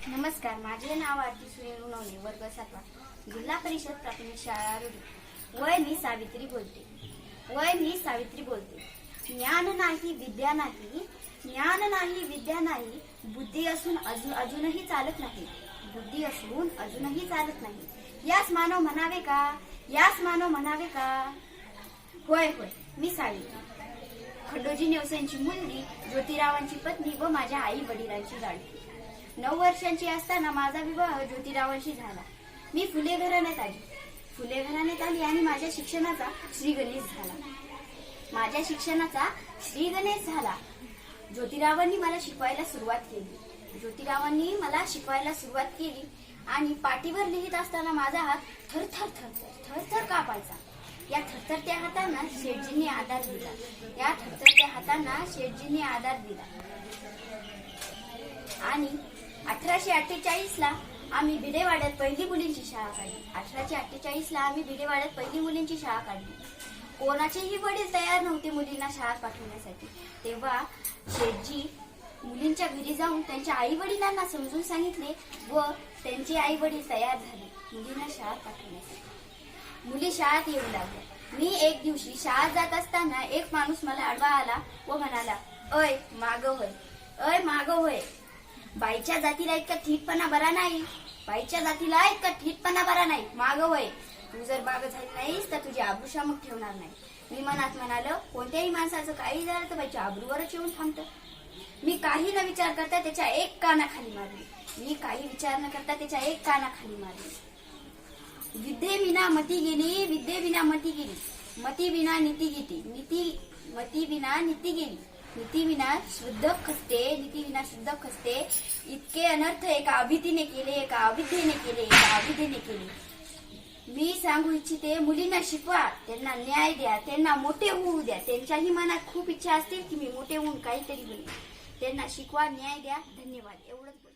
नमस्कार, माझे नाव आरती सुनील उनवणे, वर्ग 7वा, जिल्हा परिषद प्राथमिक शाळा रुडी. वय मी सावित्री बोलते. ज्ञान नाही विद्या नाही, बुद्धी असून अजूनही चालत नाही. यास मानव म्हणावे का? होय, मी सावित्री, खंडोजी नेवसेंची मुलगी, ज्योतिरावांची पत्नी व माझ्या आई वडिलांची लाडकी. 9 वर्षांची असताना माझा विवाह ज्योतिरावांशी झाला. मी फुले घराण्यात आली आणि माझ्या शिक्षणाचा श्रीगणेश झाला. ज्योतिरावांनी मला शिकवायला सुरुवात केली आणि पाटीवर लिहित असताना माझा हात थरथर कापायचा. या थरथरत्या हातांना शेठजींनी आधार दिला. आणि 1848ला आम्ही भिडेवाड्यात पहिली मुलींची शाळा काढली. कोणाचेही वडील तयार नव्हते मुलींना शाळेत पाठवण्यासाठी. तेव्हा शेठजी मुलींच्या घरी जाऊन त्यांच्या आई वडिलांना समजून सांगितले व त्यांचे आई वडील तयार झाले मुलींना शाळेत पाठवण्यासाठी. मुली शाळेत येऊ लागल्या. मी एक दिवशी शाळेत जात असताना एक माणूस मला आडवा आला व म्हणाला, "अय माग होय, बाईच्या जातीला इतका ठीटपणा बरा नाही, माग होय. तू जर माग झाली नाहीस तर तुझी आबरूशामक ठेवणार नाही." मी मनात म्हणालं, कोणत्याही माणसाचं काही झालं तर बाईच्या आबरूवरच येऊन थांबतं. मी काही न विचार करता त्याच्या एक कानाखाली मारली. विद्येविना मती गेली, मती विना नीती गेली, नीती विना शुद्ध खसते. इतके अनर्थ एका अविद्येने केले. मी सांगू इच्छिते, मुलींना शिकवा, त्यांना न्याय द्या, त्यांना मोठे होऊ द्या. त्यांच्याही मनात खूप इच्छा असतील की मी मोठे होऊन काहीतरी बनेन. त्यांना शिकवा, न्याय द्या. धन्यवाद. एवढंच.